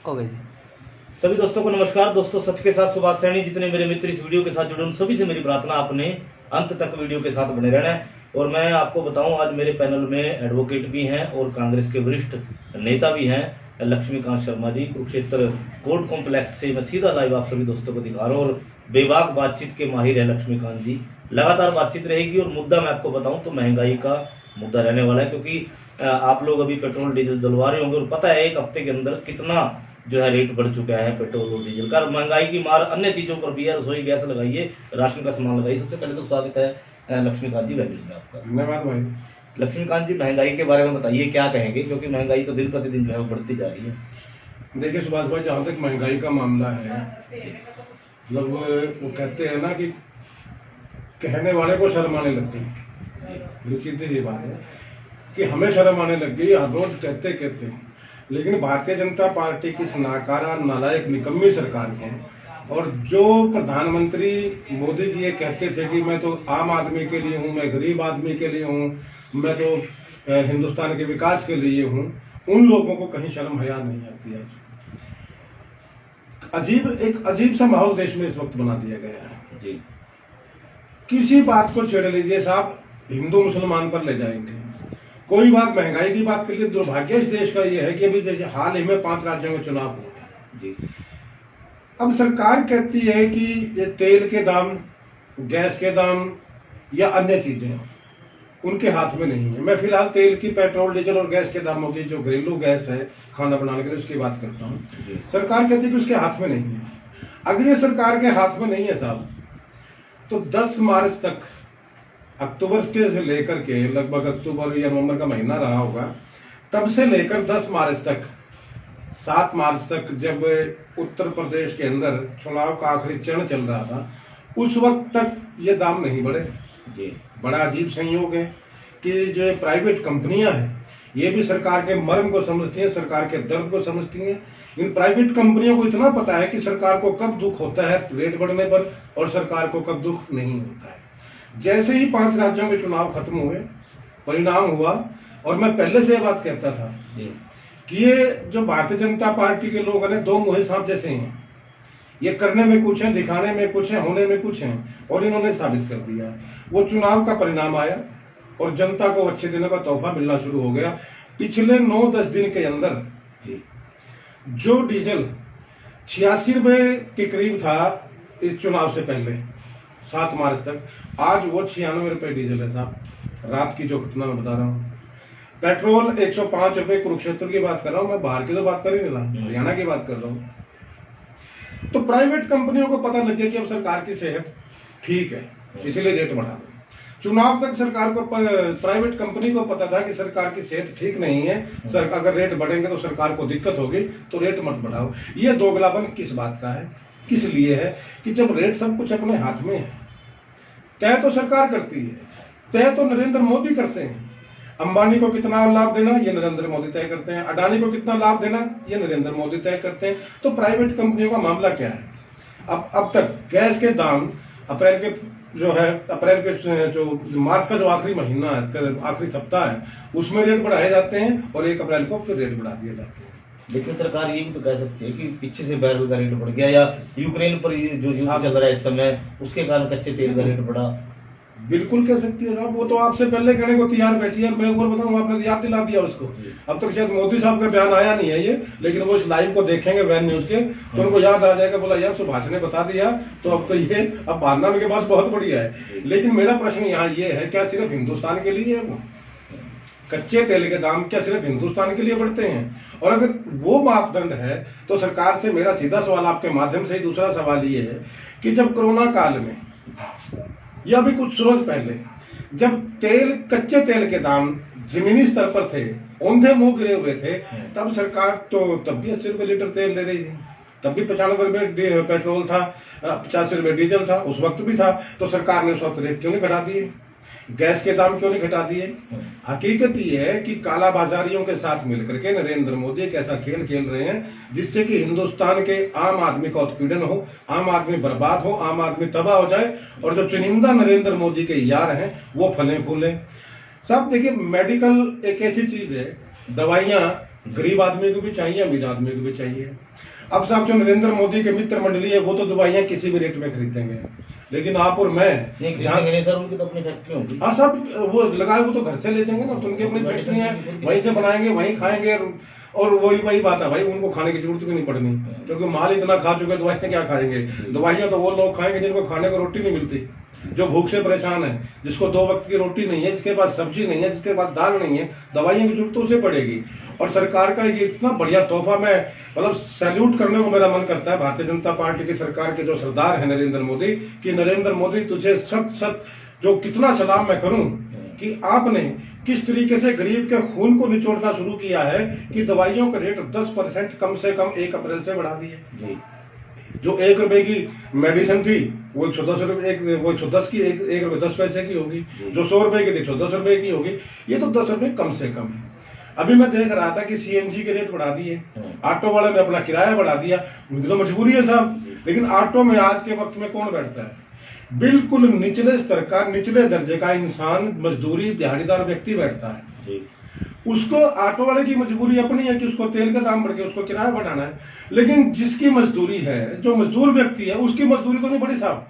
हो गई जी। सभी दोस्तों को नमस्कार। दोस्तों, सच के साथ सुभाष सैनी, जितने मेरे मित्र इस वीडियो के साथ जुड़े उन सभी से मेरी प्रार्थना आपने अंत तक वीडियो के साथ बने रहना है। और मैं आपको बताऊं, आज मेरे पैनल में एडवोकेट भी हैं और कांग्रेस के वरिष्ठ नेता भी हैं, लक्ष्मीकांत शर्मा जी। कुरुक्षेत्र कोर्ट कॉम्प्लेक्स से मैं सीधा लाइव आप सभी दोस्तों को दिखा रहा हूँ और बेबाक बातचीत के माहिर है लक्ष्मीकांत जी। लगातार बातचीत रहेगी और मुद्दा मैं आपको बताऊं तो महंगाई का मुद्दा रहने वाला है, क्योंकि आप लोग अभी पेट्रोल डीजल डलवा रहे होंगे और पता है एक हफ्ते के अंदर कितना जो है रेट बढ़ चुका है पेट्रोल और डीजल का। महंगाई की मार अन्य चीजों पर भी है, रसोई गैस लगाइए, राशन का सामान लगाइए। सबसे पहले तो स्वागत है लक्ष्मीकांत जी वेबीज में आपका। धन्यवाद भाई। लक्ष्मीकांत जी, महंगाई के बारे में बताइए, क्या कहेंगे, क्योंकि महंगाई तो दिन प्रतिदिन जो है वो बढ़ती जा रही है। देखिए सुभाष भाई, जहाँ तक महंगाई का मामला है, मतलब वो कहते हैं ना कि कहने वाले को शर्म आने लग गई। ये सीधी सी बात है कि हमें शर्म आने लग गई हर रोज कहते कहते। लेकिन भारतीय जनता पार्टी की इस नाकारा नालायक निकम्मी सरकार को, और जो प्रधानमंत्री मोदी जी ये कहते थे कि मैं तो आम आदमी के लिए हूँ, मैं गरीब आदमी के लिए हूँ, मैं तो हिंदुस्तान के विकास के लिए हूँ, उन लोगों को कहीं शर्म हया नहीं आती है। एक अजीब सा माहौल देश में इस वक्त बना दिया गया है जी। किसी बात को छेड़ लीजिए साहब, हिंदू मुसलमान पर ले जाएंगे। कोई बात महंगाई की बात करिए। दुर्भाग्य इस देश का यह है कि अभी जैसे हाल ही में 5 राज्यों में चुनाव हो गए जी। अब सरकार कहती है कि ये तेल के दाम, गैस के दाम या अन्य चीजें उनके हाथ में नहीं है। मैं फिलहाल तेल की, पेट्रोल डीजल और गैस के दामों की, जो घरेलू गैस है खाना बनाने के लिए, उसकी बात करता हूँ। सरकार कहती है कि उसके हाथ में नहीं है। अगर ये सरकार के हाथ में नहीं है साहब, तो 10 मार्च तक, अक्टूबर के से लेकर के, लगभग अक्टूबर या नवंबर का महीना रहा होगा, तब से लेकर 10 मार्च तक, 7 मार्च तक, जब उत्तर प्रदेश के अंदर चुनाव का आखिरी चरण चल रहा था, उस वक्त तक ये दाम नहीं बढ़े जी। बड़ा अजीब संयोग है कि जो प्राइवेट कंपनियां हैं, ये भी सरकार के मर्म को समझती हैं, सरकार के दर्द को समझती हैं। इन प्राइवेट कंपनियों को इतना पता है कि सरकार को कब दुख होता है रेट बढ़ने पर और सरकार को कब दुख नहीं होता है। जैसे ही 5 राज्यों में चुनाव खत्म हुए, परिणाम हुआ, और मैं पहले से ये बात कहता था कि ये जो भारतीय जनता पार्टी के लोग हैं, 2 मुँहे सांप जैसे हैं। ये करने में कुछ है, दिखाने में कुछ है, होने में कुछ है, और इन्होंने साबित कर दिया। वो चुनाव का परिणाम आया और जनता को अच्छे दिनों का तोहफा मिलना शुरू हो गया। पिछले 9-10 दिन के अंदर जो डीजल 86 रुपए के करीब था इस चुनाव से पहले 7 मार्च तक, आज वो 96 रुपए डीजल है साहब। रात की जो घटना मैं बता रहा हूँ। पेट्रोल 105 रुपए, कुरुक्षेत्र की बात कर रहा हूँ मैं, बाहर की तो बात कर ही नहीं रहा, हरियाणा की बात कर रहा हूँ। तो प्राइवेट कंपनियों को पता लग गया कि अब सरकार की सेहत ठीक है, इसलिए रेट बढ़ा दो। चुनाव तक सरकार को, प्राइवेट कंपनी को पता था कि सरकार की सेहत ठीक नहीं है, अगर रेट बढ़ेंगे तो सरकार को दिक्कत होगी, तो रेट मत बढ़ाओ। ये दोगलापन किस बात का है, किस लिए है कि जब रेट सब कुछ अपने हाथ में है। तय तो सरकार करती है, तय तो नरेंद्र मोदी करते हैं। अंबानी को कितना लाभ देना, ये नरेंद्र मोदी तय करते हैं। अडानी को कितना लाभ देना, ये नरेंद्र मोदी तय करते हैं। तो प्राइवेट कंपनियों का मामला क्या है? अब तक गैस के दाम अप्रैल के जो मार्च का जो आखिरी महीना है, आखिरी सप्ताह है, उसमें रेट बढ़ाए जाते हैं और 1 अप्रैल को फिर रेट बढ़ा दिए जाते हैं। लेकिन सरकार ये भी तो कह सकती है कि पीछे से बैरल का रेट बढ़ गया, या यूक्रेन पर जो युद्ध चल रहा है इस समय, उसके कारण कच्चे तेल का रेट बढ़ा। बिल्कुल कह सकती है साहब, वो तो आपसे पहले कहने को तैयार बैठी है। मैं और बताऊं, आपने याद दिला दिया उसको। अब तक शायद मोदी साहब का बयान आया नहीं है ये, लेकिन वो इस लाइव को देखेंगे वैन न्यूज के, तो उनको याद आ जाएगा, बोला यार सुभाष ने बता दिया, तो अब तो ये अब भावना उनके पास बहुत बढ़िया है। लेकिन मेरा प्रश्न यहाँ ये है, क्या सिर्फ हिंदुस्तान के लिए है वो? कच्चे तेल के दाम क्या सिर्फ हिंदुस्तान के लिए बढ़ते हैं? और अगर वो मापदंड है, तो सरकार से मेरा सीधा सवाल आपके माध्यम से ही दूसरा सवाल ये है कि जब कोरोना काल में या भी कुछ रोज पहले, जब कच्चे तेल के दाम जमीनी स्तर पर थे, औंधे मुंह गिरे हुए थे, तब सरकार तो तब भी 80 रुपए लीटर तेल ले रही थी, तब भी 95 रुपए पेट्रोल था, 85 रुपए डीजल था, उस वक्त भी था। तो सरकार ने उस वक्त रेट क्यों नहीं घटा दिए? गैस के दाम क्यों नहीं घटा दिए? हकीकत ये है कि कालाबाजारियों के साथ मिलकर के नरेंद्र मोदी एक ऐसा खेल खेल रहे हैं जिससे कि हिंदुस्तान के आम आदमी का उत्पीड़न हो, आम आदमी बर्बाद हो, आम आदमी तबाह हो जाए, और जो चुनिंदा नरेंद्र मोदी के यार हैं वो फले फूले। सब देखिए, मेडिकल एक ऐसी चीज है, दवाइयां गरीब आदमी को भी चाहिए, अमीर आदमी को भी चाहिए। अब साहब जो नरेंद्र मोदी के मित्र मंडली है वो तो दवाइयाँ किसी भी रेट में खरीदेंगे, लेकिन आप और मैं नहीं सर, उनकी तो अपनी फैक्ट्री होगी। हाँ साहब, वो लगाए वो तो घर से ले जाएंगे ना, तो उनकी अपनी फैक्ट्री है, वहीं से बनाएंगे, वहीं खाएंगे। और वही बात है भाई, उनको खाने की जरूरत भी नहीं पड़नी, क्योंकि माल इतना खा चुके, दवाइयाँ क्या खाएंगे। दवाइयाँ तो वो लोग खाएंगे जिनको खाने को रोटी नहीं मिलती, जो भूख से परेशान है, जिसको 2 वक्त की रोटी नहीं है, जिसके पास सब्जी नहीं है, जिसके पास दाल नहीं है, दवाइयों की जरूरत तो उसे पड़ेगी। और सरकार का ये इतना बढ़िया तोहफा, मैं मतलब सैल्यूट करने को मेरा मन करता है भारतीय जनता पार्टी की सरकार के जो सरदार है नरेंद्र मोदी, कि नरेंद्र मोदी तुझे सत जो कितना सलाम मैं करूं कि आपने किस तरीके से गरीब के खून को निचोड़ना शुरू किया है कि दवाइयों का रेट 10% कम से कम 1 अप्रैल से बढ़ा दिए। जो 1 रुपए की मेडिसिन थी वो 110 रुपए, वो 110 की 1 रुपए 10 पैसे की होगी, जो 100 रुपए की थी 110 रुपए की होगी, ये तो 10 रुपए कम से कम है। अभी मैं देख रहा था कि सीएनजी के रेट बढ़ा दिए, ऑटो वाले ने अपना किराया बढ़ा दिया, उनकी तो मजबूरी है साहब। लेकिन ऑटो में आज के वक्त में कौन बैठता है? बिल्कुल निचले स्तर का, निचले दर्जे का इंसान, मजदूरी दिहाड़ीदार व्यक्ति बैठता है। उसको ऑटो वाले की मजबूरी अपनी है कि उसको तेल का दाम बढ़ के उसको किराया बढ़ाना है, लेकिन जिसकी मजदूरी है, जो मजदूर व्यक्ति है, उसकी मजदूरी तो नहीं बढ़ी साहब,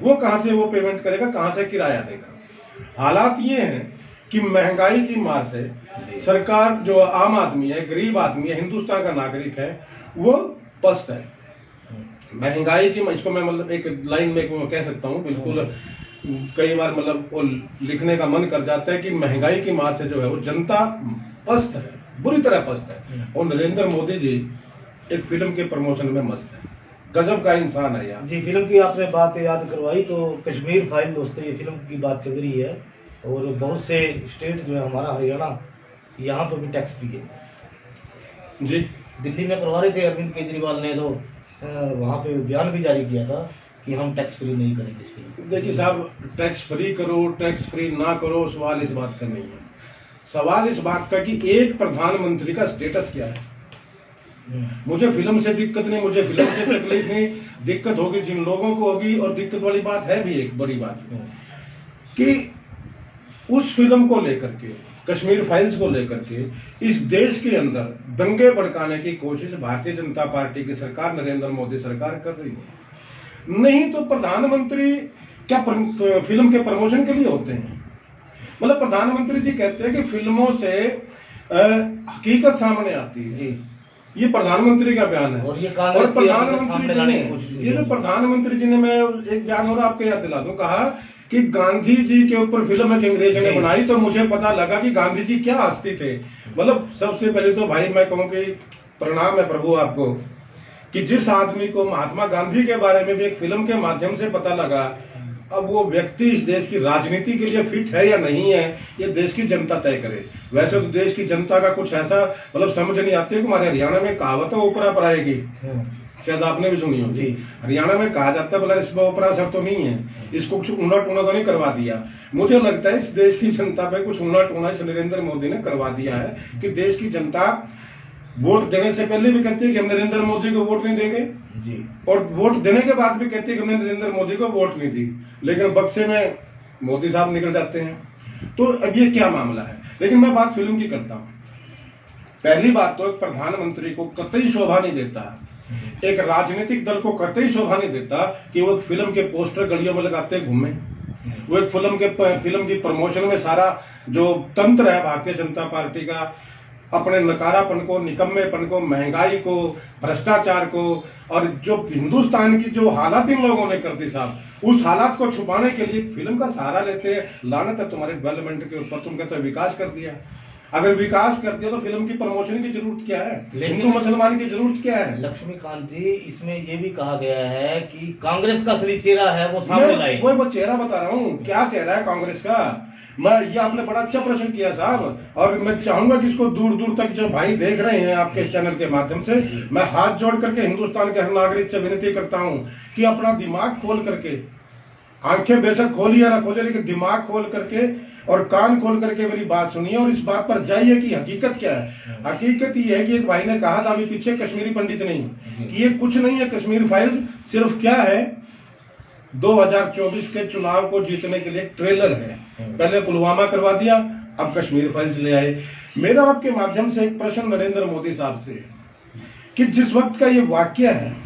वो कहां से वो पेमेंट करेगा, कहां से किराया देगा। हालात ये हैं कि महंगाई की मार से सरकार, जो आम आदमी है, गरीब आदमी है, हिंदुस्तान का नागरिक है, वो पस्त है। महंगाई की, इसको मैं मतलब एक लाइन में कह सकता हूँ, बिल्कुल कई बार मतलब वो लिखने का मन कर जाता है कि महंगाई की मार से जो है वो जनता पस्त है, बुरी तरह पस्त है। और नरेंद्र मोदी जी एक फिल्म के प्रमोशन में मस्त है, गजब का इंसान है यार। जी, फिल्म की आपने बात याद करवाई तो कश्मीर फाइल दोस्तों, ये फिल्म की बात चल रही है और बहुत से स्टेट जो है हमारा हरियाणा, यहाँ पर भी टैक्स फ्री है जी। दिल्ली में करवा रहे थे अरविंद केजरीवाल ने, तो वहाँ पे बयान भी जारी किया था कि हम टैक्स फ्री नहीं करेंगे इस फिल्म। देखिए साहब, टैक्स फ्री करो, टैक्स फ्री ना करो, सवाल इस बात का नहीं है। सवाल इस बात का कि एक प्रधानमंत्री का स्टेटस क्या है। मुझे फिल्म से दिक्कत नहीं, मुझे फिल्म से तकलीफ नहीं, दिक्कत होगी जिन लोगों को होगी। और दिक्कत वाली बात है भी एक बड़ी बात कि उस फिल्म को लेकर के, कश्मीर फाइल्स को लेकर के इस देश के अंदर दंगे भड़काने की कोशिश भारतीय जनता पार्टी की सरकार, नरेंद्र मोदी सरकार कर रही है। नहीं तो प्रधानमंत्री क्या फिल्म के प्रमोशन के लिए होते हैं? मतलब प्रधानमंत्री जी कहते हैं कि फिल्मों से हकीकत सामने आती है। ये प्रधानमंत्री का बयान है। और ये प्रधानमंत्री जी ने, ये जो प्रधानमंत्री जी ने, मैं एक बयान और आपको याद दिला दूं, कहा कि गांधी जी के ऊपर फिल्म एक अंग्रेज ने बनाई तो मुझे पता लगा कि गांधी जी क्या हस्ती थे। मतलब सबसे पहले तो भाई मैं कहूँ कि प्रणाम है प्रभु आपको कि जिस आदमी को महात्मा गांधी के बारे में भी एक फिल्म के माध्यम से पता लगा, अब वो व्यक्ति इस देश की राजनीति के लिए फिट है या नहीं है, ये देश की जनता तय करे। वैसे तो देश की जनता का कुछ ऐसा मतलब समझ नहीं आती है कि हमारे हरियाणा में कहावत है ऊपरा पर आएगी, शायद आपने भी सुनी होगी। हरियाणा में कहा जाता है बोला इसमें ऊपरा असर तो नहीं है, इसको कुछ ऊना टूना तो नहीं करवा दिया। मुझे लगता है इस देश की जनता पे कुछ ऊना टूना इस नरेंद्र मोदी ने करवा दिया है कि देश की जनता वोट देने से पहले भी कहती है कि हम नरेंद्र मोदी को वोट नहीं देंगे जी, और वोट देने के बाद भी कहती है कि हमने नरेंद्र मोदी को वोट नहीं दी, लेकिन बक्से में मोदी साहब निकल जाते हैं। तो अब ये क्या मामला है? लेकिन मैं बात फिल्म की करता हूँ। पहली बात तो एक प्रधानमंत्री को कतई शोभा नहीं देता, एक राजनीतिक दल को कतई शोभा नहीं देता कि वो फिल्म के पोस्टर गलियों में लगाते घूमे। वो एक फिल्म की प्रमोशन में सारा जो तंत्र है भारतीय जनता पार्टी का, अपने नकारापन को, निकम्मेपन को, महंगाई को, भ्रष्टाचार को, और जो हिंदुस्तान की जो हालात इन लोगों ने कर दी साहब, उस हालात को छुपाने के लिए फिल्म का सहारा लेते हैं। लानत है तुम्हारे डेवलपमेंट के ऊपर, तुम कहते हो विकास कर दिया। अगर विकास कर दिया तो फिल्म की प्रमोशन की जरूरत क्या है? हिंदू मुसलमान की जरूरत क्या है? लक्ष्मीकांत जी, इसमें ये भी कहा गया है कि कांग्रेस का असली चेहरा है वो सामने लाए। वो चेहरा बता रहा हूँ, क्या चेहरा है कांग्रेस का। मैं ये आपने बड़ा अच्छा प्रश्न किया साहब, और मैं चाहूंगा कि इसको दूर दूर तक जो भाई देख रहे हैं आपके चैनल के माध्यम से, मैं हाथ जोड़ करके हिंदुस्तान के हर नागरिक से विनती करता हूं कि अपना दिमाग खोल करके, आंखें बेशक खोलिए ना खोलिए, लेकिन दिमाग खोल करके और कान खोल करके मेरी बात सुनिए और इस बात पर जाइए कि हकीकत क्या है। हकीकत ये है कि एक भाई ने कहा था अभी पीछे, कश्मीरी पंडित नहीं, कि ये कुछ नहीं है, कश्मीर फाइल सिर्फ क्या है, 2024 के चुनाव को जीतने के लिए ट्रेलर है। पहले पुलवामा करवा दिया, अब कश्मीर फाइल्स ले आए। मेरा आपके माध्यम से एक प्रश्न नरेंद्र मोदी साहब से है कि जिस वक्त का ये वाक्य है,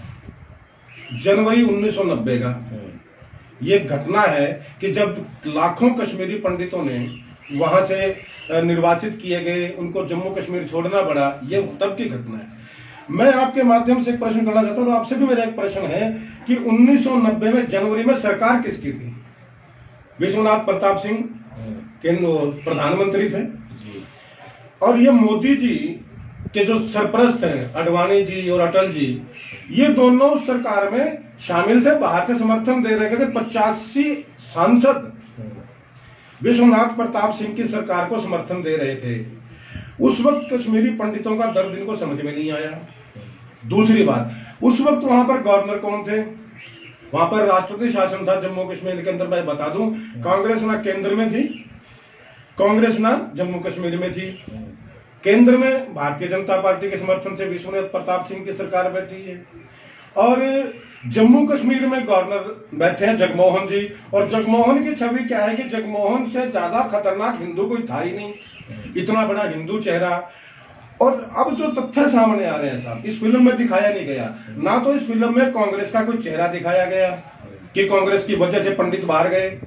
जनवरी 1990 का ये घटना है कि जब लाखों कश्मीरी पंडितों ने वहां से निर्वाचित किए गए, उनको जम्मू कश्मीर छोड़ना पड़ा, ये तब की घटना है। मैं आपके माध्यम से एक प्रश्न करना चाहता हूं, आपसे भी मेरा एक प्रश्न है कि 1990 में जनवरी में सरकार किसकी थी? विश्वनाथ प्रताप सिंह केंद्र प्रधानमंत्री थे, और ये मोदी जी के जो सरपरस्त हैं अडवाणी जी और अटल जी, ये दोनों उस सरकार में शामिल थे, बाहर से समर्थन दे रहे थे। 85 सांसद विश्वनाथ प्रताप सिंह की सरकार को समर्थन दे रहे थे। उस वक्त कश्मीरी पंडितों का दर्द इनको समझ में नहीं आया। दूसरी बात, उस वक्त वहां पर गवर्नर कौन थे? वहां पर राष्ट्रपति शासन था जम्मू कश्मीर के अंदर। मैं बता दूं, कांग्रेस ना केंद्र में थी, कांग्रेस ना जम्मू कश्मीर में थी। केंद्र में भारतीय जनता पार्टी के समर्थन से विश्वनाथ प्रताप सिंह की सरकार बैठी है, और जम्मू कश्मीर में गवर्नर बैठे हैं जगमोहन जी। और जगमोहन की छवि क्या है कि जगमोहन से ज्यादा खतरनाक हिंदू कोई था ही नहीं, इतना बड़ा हिंदू चेहरा। और अब जो तथ्य सामने आ रहे हैं साहब, इस फिल्म में दिखाया नहीं गया, ना तो इस फिल्म में कांग्रेस का कोई चेहरा दिखाया गया कि कांग्रेस की वजह से पंडित बाहर गए,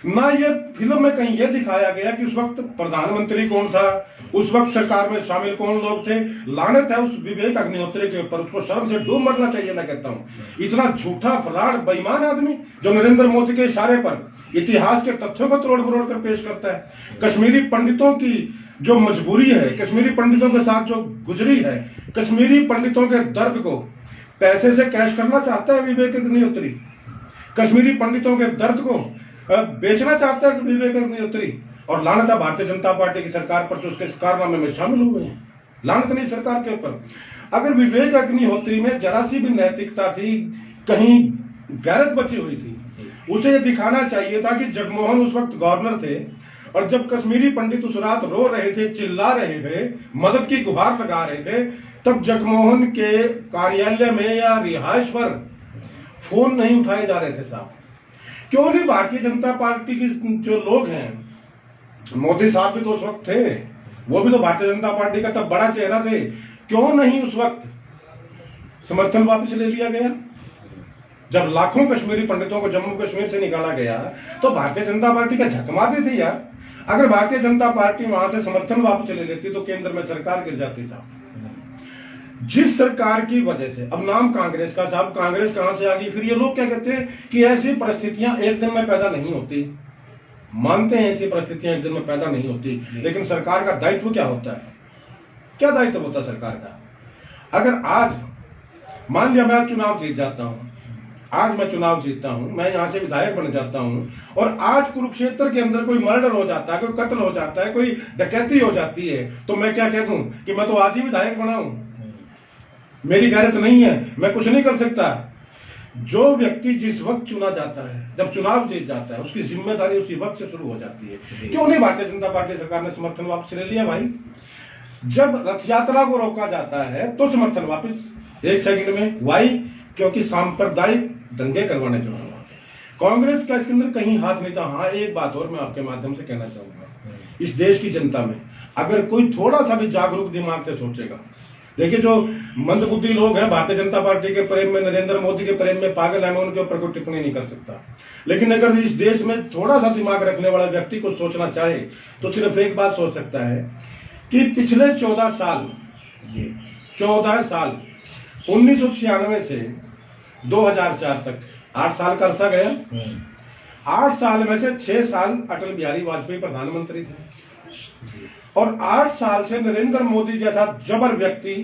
ना ये फिल्म में कहीं ये दिखाया गया कि उस वक्त प्रधानमंत्री कौन था, उस वक्त सरकार में शामिल कौन लोग थे। लानत है उस विवेक अग्निहोत्री के ऊपर, उसको शर्म से डूब मरना चाहिए। मैं कहता हूं, इतना झूठा फराड बेईमान आदमी जो नरेंद्र मोदी के इशारे पर इतिहास के तथ्यों को तोड़ मरोड़ कर पेश करता है। कश्मीरी पंडितों की जो मजबूरी है, कश्मीरी पंडितों के साथ जो गुजरी है, कश्मीरी पंडितों के दर्द को पैसे से कैश करना चाहता है विवेक अग्निहोत्री। कश्मीरी पंडितों के दर्द को बेचना चाहता है विवेक अग्निहोत्री। और लानत है भारतीय जनता पार्टी की सरकार पर जो उसके कारनामे में शामिल हुए हैं। लानत नहीं सरकार के ऊपर। अगर विवेक अग्निहोत्री में जरा सी भी नैतिकता थी, कहीं गैरत बची हुई थी, उसे ये दिखाना चाहिए था कि जगमोहन उस वक्त गवर्नर थे, और जब कश्मीरी पंडित उस रात रो रहे थे, चिल्ला रहे थे, मदद की गुहार लगा रहे थे, तब जगमोहन के कार्यालय में या रिहाइश पर फोन नहीं उठाए जा रहे थे साहब। क्यों नहीं भारतीय जनता पार्टी की जो लोग हैं, मोदी साहब भी तो उस वक्त थे, वो भी तो भारतीय जनता पार्टी का तब बड़ा चेहरा थे, क्यों नहीं उस वक्त समर्थन वापस ले लिया गया? जब लाखों कश्मीरी पंडितों को जम्मू कश्मीर से निकाला गया तो भारतीय जनता पार्टी का झक मार दी थी यार। अगर भारतीय जनता पार्टी वहां से समर्थन वापस ले लेती तो केंद्र में सरकार गिर जाती साहब। जिस सरकार की वजह से, अब नाम कांग्रेस का साहब, कांग्रेस कहां से आ गई? फिर ये लोग क्या कहते हैं कि ऐसी परिस्थितियां एक दिन में पैदा नहीं होती। मानते हैं ऐसी परिस्थितियां एक दिन में पैदा नहीं होती, लेकिन सरकार का दायित्व क्या होता है? क्या दायित्व होता है सरकार का? अगर आज मान लिया मैं चुनाव जीत जाता हूं, आज मैं चुनाव जीतता हूं, मैं यहां से विधायक बन जाता हूं, और आज कुरुक्षेत्र के अंदर कोई मर्डर हो जाता है, कोई कत्ल हो जाता है, कोई डकैती हो जाती है, तो मैं क्या कह दूं कि मैं तो आज ही विधायक बना हूं, मेरी गैरत नहीं है, मैं कुछ नहीं कर सकता। जो व्यक्ति जिस वक्त चुना जाता है, जब चुनाव जीत जाता है, उसकी जिम्मेदारी उसी वक्त से शुरू हो जाती है। क्यों नहीं भारतीय जनता पार्टी सरकार ने समर्थन वापस ले लिया भाई? जब रथ यात्रा को रोका जाता है तो समर्थन वापस एक सेकंड में। वाई? क्योंकि सांप्रदायिक दंगे करवाने जो है कांग्रेस का इसके अंदर कहीं हाथ नहीं था। हाँ, एक बात और मैं आपके माध्यम से कहना चाहूंगा, इस देश की जनता में अगर कोई थोड़ा सा भी जागरूक दिमाग से सोचेगा, देखिए जो मंदबुद्धि लोग हैं भारतीय जनता पार्टी के प्रेम में, नरेंद्र मोदी के प्रेम में पागल है, मैं उनके ऊपर कोई टिप्पणी नहीं कर सकता, लेकिन अगर इस देश में थोड़ा सा दिमाग रखने वाला व्यक्ति को सोचना चाहे तो सिर्फ एक बात सोच सकता है कि पिछले 14 साल 1996 से 2004 तक 8 साल का अरसा गया। 8 साल में से 6 साल अटल बिहारी वाजपेयी प्रधानमंत्री थे, और 8 साल से नरेंद्र मोदी जैसा जबर व्यक्ति,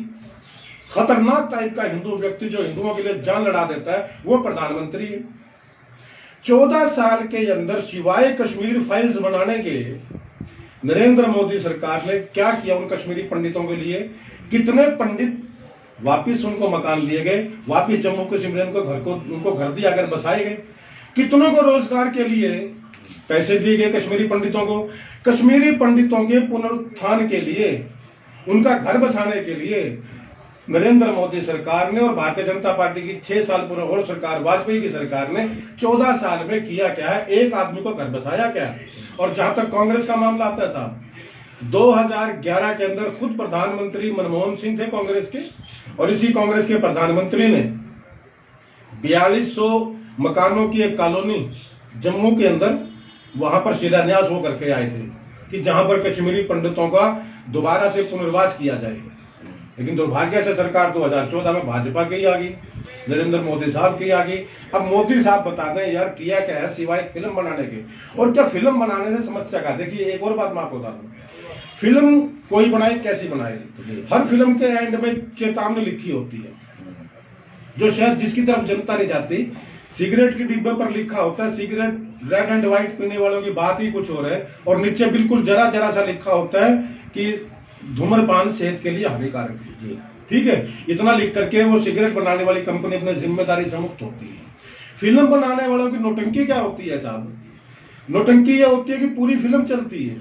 खतरनाक टाइप का हिंदू व्यक्ति जो हिंदुओं के लिए जान लड़ा देता है, वो प्रधानमंत्री है। 14 साल के अंदर सिवाय कश्मीर फाइल्स बनाने के नरेंद्र मोदी सरकार ने क्या किया उन कश्मीरी पंडितों के लिए? कितने पंडित वापिस उनको मकान दिए गए, वापिस जम्मू कश्मीर उनको घर दिया कर बसाए गए, कितनों को रोजगार के लिए पैसे दिए गए कश्मीरी पंडितों को, कश्मीरी पंडितों के पुनरुत्थान के लिए, उनका घर बसाने के लिए नरेंद्र मोदी सरकार ने और भारतीय जनता पार्टी की 6 साल पूर्व और सरकार वाजपेयी की सरकार ने 14 साल में किया क्या है? एक आदमी को घर बसाया क्या? और जहां तक कांग्रेस का मामला आता है साहब, 2011 के अंदर खुद प्रधानमंत्री मनमोहन सिंह थे कांग्रेस के, और इसी कांग्रेस के प्रधानमंत्री ने 4200 मकानों की एक कॉलोनी जम्मू के अंदर वहां पर शिलान्यास वो करके आए थे कि जहां पर कश्मीरी पंडितों का दोबारा से पुनर्वास किया जाए। लेकिन दुर्भाग्य से सरकार 2014 में भाजपा की आ गई, नरेंद्र मोदी साहब की आ गई। अब मोदी साहब बता दें यार किया क्या है सिवाय फिल्म बनाने के, और क्या फिल्म बनाने से समस्या का। देखिए एक और बात मैं आपको बता दूं, फिल्म कोई बनाए कैसी बनाए, हर फिल्म के एंड में चेतावनी लिखी होती है जो शायद जिसकी तरफ जनता नहीं जाती। सिगरेट के डिब्बे पर लिखा होता है सिगरेट रेड एंड व्हाइट पीने वालों की बात ही कुछ और है, और नीचे बिल्कुल जरा जरा सा लिखा होता है कि धूम्रपान सेहत के लिए हानिकारक है। ठीक है, इतना लिख करके वो सिगरेट बनाने वाली कंपनी अपनी जिम्मेदारी से मुक्त होती है। फिल्म बनाने वालों की नौटंकी क्या होती है साहब? नौटंकी यह होती है कि पूरी फिल्म चलती है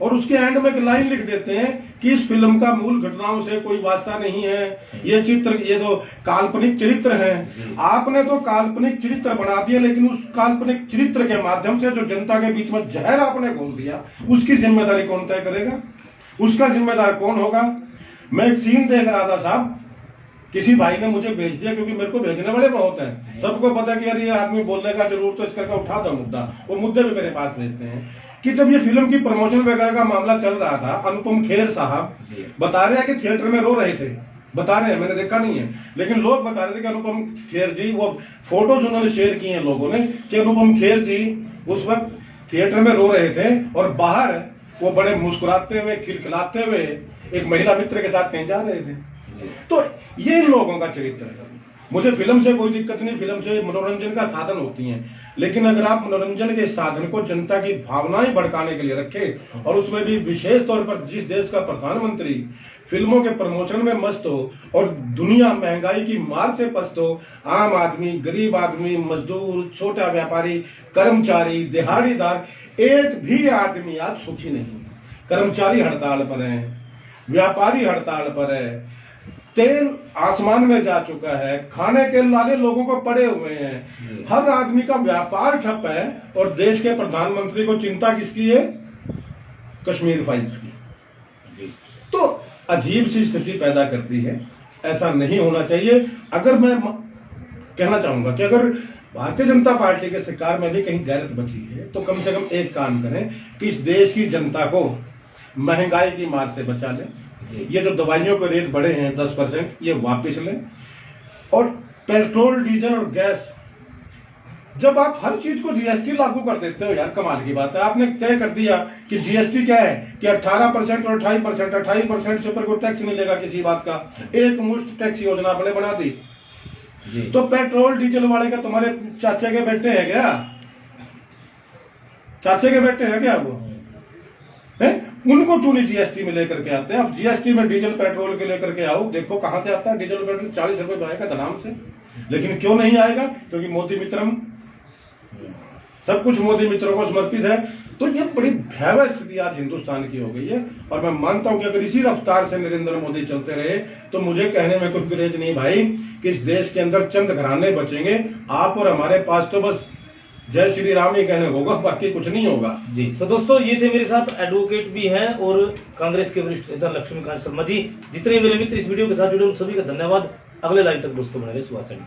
और उसके एंड में एक लाइन लिख देते हैं कि इस फिल्म का मूल घटनाओं से कोई वास्ता नहीं है, ये तो काल्पनिक चरित्र है। आपने तो काल्पनिक चरित्र बना दिया, लेकिन उस काल्पनिक चरित्र के माध्यम से जो जनता के बीच में जहर आपने घोल दिया, उसकी जिम्मेदारी कौन तय करेगा? उसका जिम्मेदार कौन होगा? मैं एक सीन देख रहा था साहब, किसी भाई ने मुझे भेज दिया, क्योंकि मेरे को भेजने वाले बहुत हैं, सबको पता है कि यार ये आदमी बोलने का जरूर तो इस करके उठा दो मुद्दा, वो मुद्दे भी मेरे पास भेजते हैं कि जब ये फिल्म की प्रमोशन वगैरह का मामला चल रहा था, अनुपम खेर साहब बता रहे हैं कि थिएटर में रो रहे थे, बता रहे हैं, मैंने देखा नहीं है, लेकिन लोग बता रहे थे कि अनुपम खेर जी, वो फोटोज उन्होंने शेयर किए हैं लोगों ने कि अनुपम खेर जी उस वक्त थिएटर में रो रहे थे और बाहर वो बड़े मुस्कुराते हुए खिलखिलाते हुए एक महिला मित्र के साथ कहीं जा रहे थे। तो ये इन लोगों का चरित्र है। मुझे फिल्म से कोई दिक्कत नहीं, फिल्म से मनोरंजन का साधन होती है, लेकिन अगर आप मनोरंजन के साधन को जनता की भावनाएं भड़काने के लिए रखें, और उसमें भी विशेष तौर पर जिस देश का प्रधानमंत्री फिल्मों के प्रमोशन में मस्त हो और दुनिया महंगाई की मार से पस्त हो, आम आदमी, गरीब आदमी, मजदूर, छोटा व्यापारी, कर्मचारी, दिहाड़ीदार, एक भी आदमी आज सुखी नहीं। कर्मचारी हड़ताल पर है, व्यापारी हड़ताल पर है, तेल आसमान में जा चुका है, खाने के लाले लोगों को पड़े हुए हैं, हर आदमी का व्यापार ठप है, और देश के प्रधानमंत्री को चिंता किसकी है? कश्मीर फाइल्स की। तो अजीब सी स्थिति पैदा करती है, ऐसा नहीं होना चाहिए। अगर मैं कहना चाहूंगा कि अगर भारतीय जनता पार्टी के सरकार में भी कहीं गैरत बची है, तो कम से कम एक काम करें कि इस देश की जनता को महंगाई की मार से बचा लें। ये जो दवाइयों के रेट बढ़े हैं 10%, ये वापस लें, और पेट्रोल, डीजल और गैस, जब आप हर चीज को जीएसटी लागू कर देते हो यार, कमाल की बात है। आपने तय कर दिया कि जीएसटी क्या है कि 18% और 28%, 28% से ऊपर कोई टैक्स नहीं लेगा किसी बात का, एक मुश्त टैक्स योजना आपने बना दी। तो पेट्रोल डीजल वाले का तुम्हारे चाचे के बेटे हैं क्या? चाचे के बेटे हैं क्या वो? है? उनको क्यों नहीं जीएसटी में लेकर के आते हैं? आप जीएसटी में डीजल पेट्रोल के लेकर के आओ, देखो कहां से आता है डीजल पेट्रोल, 40 रुपए आएगा धनाम से। लेकिन क्यों नहीं आएगा? क्योंकि मोदी मित्रम, सब कुछ मोदी मित्रों को समर्पित है। तो ये बड़ी भयावह स्थिति आज हिंदुस्तान की हो गई है, और मैं मानता हूं कि अगर इसी रफ्तार से नरेंद्र मोदी चलते रहे तो मुझे कहने में कोई गुरेज नहीं भाई कि इस देश के अंदर चंद घराने बचेंगे, आप और हमारे पास तो बस जय श्री राम ही कहने होगा, बाकी कुछ नहीं होगा। जी तो दोस्तों, ये थे मेरे साथ एडवोकेट भी हैं और कांग्रेस के वरिष्ठ नेता लक्ष्मीकांत शर्मा जी। जितने मेरे मित्र इस वीडियो के साथ जुड़े उन सभी का धन्यवाद। अगले लाइव तक दोस्तों बने रहे। सुभाष सैनी।